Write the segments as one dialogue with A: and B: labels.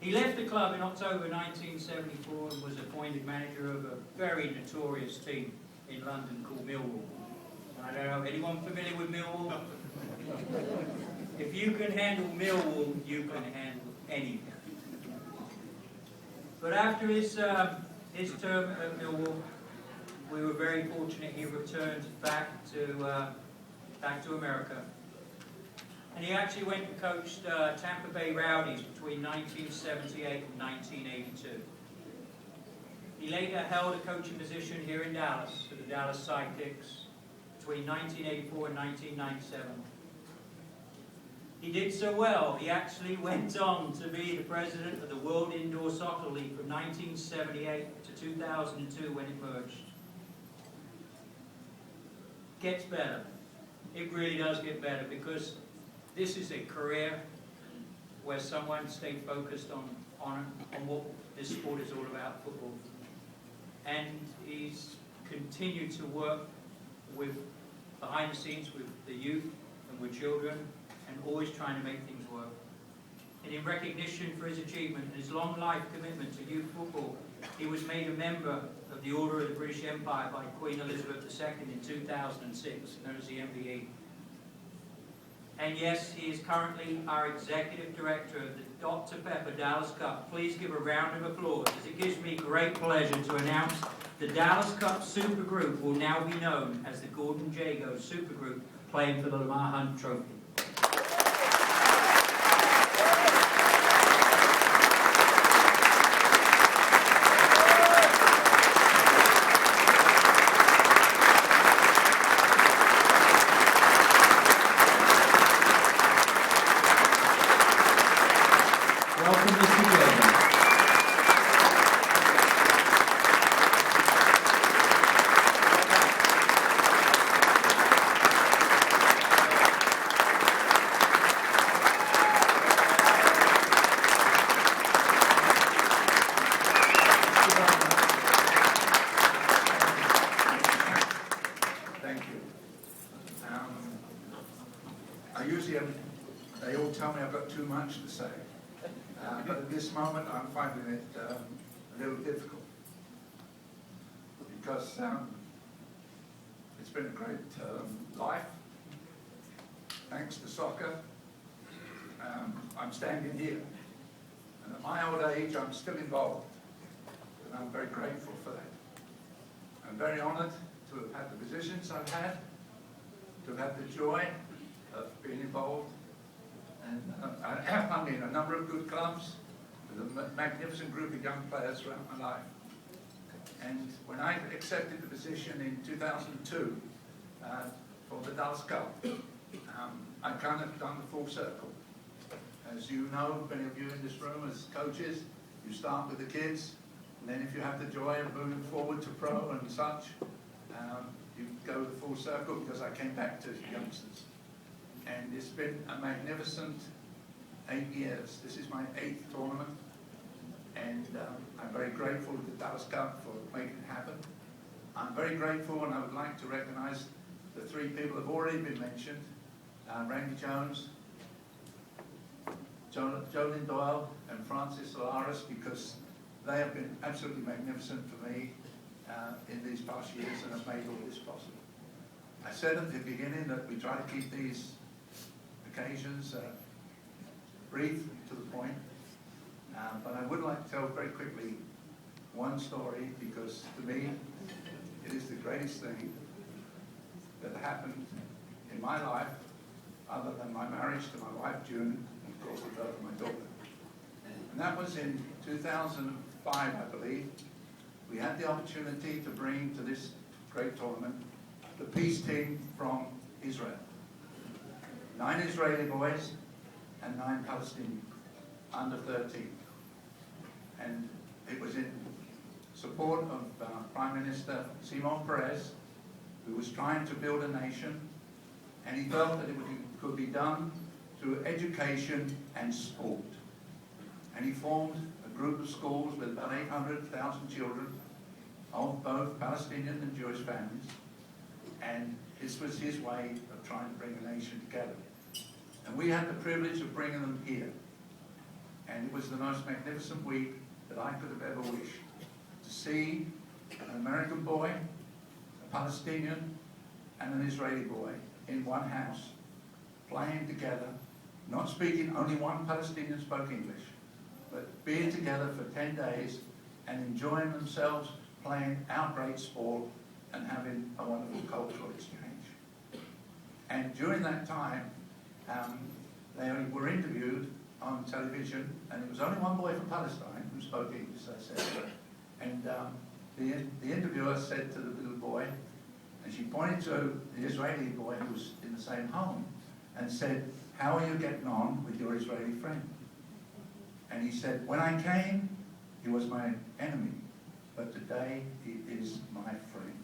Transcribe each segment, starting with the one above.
A: He left the club in October 1974 and was appointed manager of a very notorious team in London called Millwall. I don't know, anyone familiar with Millwall? If you can handle Millwall, you can handle anything. But after his term at Millwall, we were very fortunate he returned back to America. And he actually went and coached Tampa Bay Rowdies between 1978 and 1982. He later held a coaching position here in Dallas for the Dallas Sidekicks between 1984 and 1997. He did so well, he actually went on to be the president of the World Indoor Soccer League from 1978 to 2002 when it merged. Gets better. It really does get better, because this is a career where someone stayed focused on what this sport is all about, football. And he's continued to work with behind the scenes with the youth and with children, and always trying to make things work. And in recognition for his achievement and his long life commitment to youth football, he was made a member of the Order of the British Empire by Queen Elizabeth II in 2006, known as the MBE. And yes, he is currently our Executive Director of the Dr. Pepper Dallas Cup. Please give a round of applause, as it gives me great pleasure to announce the Dallas Cup Supergroup will now be known as the Gordon Jago Supergroup, playing for the Lamar Hunt Trophy. Welcome, Mr. Jago.
B: Thank you. They all tell me I've got too much to say. But at this moment, I'm finding it a little difficult, because it's been a great life. Thanks to soccer, I'm standing here. And at my old age, I'm still involved. And I'm very grateful for that. I'm very honored to have had the positions I've had, to have had the joy of being involved. And I'm in a number of good clubs with a magnificent group of young players throughout my life. And when I accepted the position in 2002 for the Dallas Cup, I kind of done the full circle. As you know, many of you in this room as coaches, you start with the kids, and then if you have the joy of moving forward to pro and such, you go the full circle, because I came back to youngsters. And it's been a magnificent 8 years. This is my 8th tournament, and I'm very grateful to the Dallas Cup for making it happen. I'm very grateful, and I would like to recognize the 3 people who have already been mentioned, Randy Jones, Jolene Doyle, and Francis Solaris, because they have been absolutely magnificent for me in these past years and have made all this possible. I said at the beginning that we try to keep these occasions brief, to the point, but I would like to tell very quickly one story, because to me it is the greatest thing that happened in my life, other than my marriage to my wife June, and of course the birth of my daughter. And that was in 2005, I believe. We had the opportunity to bring to this great tournament the peace team from Israel. 9 Israeli boys and 9 Palestinian, under 13. And it was in support of Prime Minister Shimon Peres, who was trying to build a nation, and he felt that it could be done through education and sport. And he formed a group of schools with about 800,000 children of both Palestinian and Jewish families, and this was his way of trying to bring a nation together. And we had the privilege of bringing them here. And it was the most magnificent week that I could have ever wished. To see an American boy, a Palestinian, and an Israeli boy in one house, playing together, not speaking, only one Palestinian spoke English, but being together for 10 days and enjoying themselves, playing our great sport and having a wonderful cultural exchange. And during that time, they were interviewed on television, and it was only one boy from Palestine who spoke English, they said. And the interviewer said to the little boy, and she pointed to the Israeli boy who was in the same home, and said, "How are you getting on with your Israeli friend?" And he said, "When I came, he was my enemy, but today he is my friend."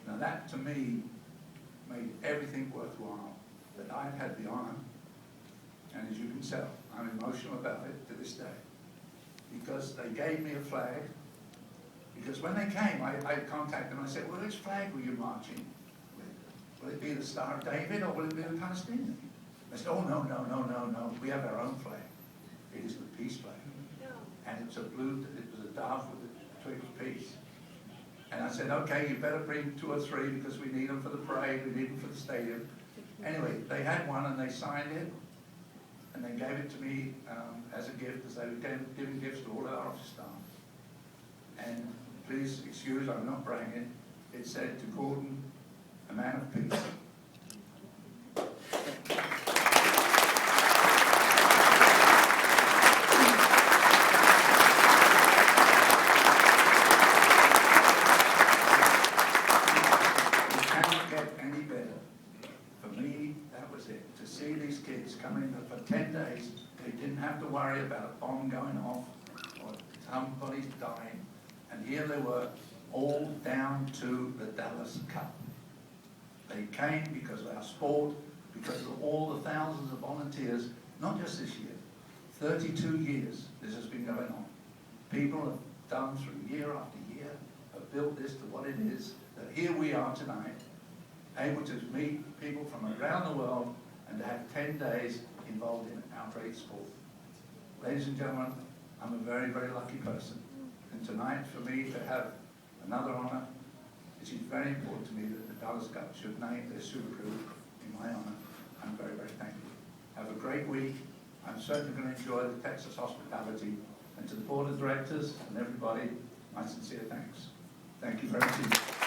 B: Now that, to me, made everything worthwhile, that I've had the honor, and as you can tell, I'm emotional about it to this day, because they gave me a flag. Because when they came, I contacted them, I said, "Well, which flag were you marching with? Will it be the Star of David, or will it be the Palestinian?" They said, "Oh, no, no, no, no, no, we have our own flag. It is the peace flag." And it's a blue, it was a dove with a twig of peace. And I said, "Okay, you better bring 2 or 3 because we need them for the parade, we need them for the stadium." Anyway, they had one and they signed it, and they gave it to me as a gift, as they were giving gifts to all our office staff. And please excuse, I'm not bragging, it said, "To Gordon, a man of peace." See these kids coming for 10 days, they didn't have to worry about a bomb going off or somebody's dying, and here they were, all down to the Dallas Cup. They came because of our sport, because of all the thousands of volunteers, not just this year, 32 years this has been going on. People have done through year after year, have built this to what it is, that here we are tonight, able to meet people from around the world and to have 10 days involved in our great sport. Ladies and gentlemen, I'm a very, very lucky person. And tonight, for me to have another honor, it is very important to me that the Dallas Cup should name their Super Crew in my honor. I'm very, very thankful. Have a great week. I'm certainly going to enjoy the Texas hospitality. And to the board of directors and everybody, my sincere thanks. Thank you very much.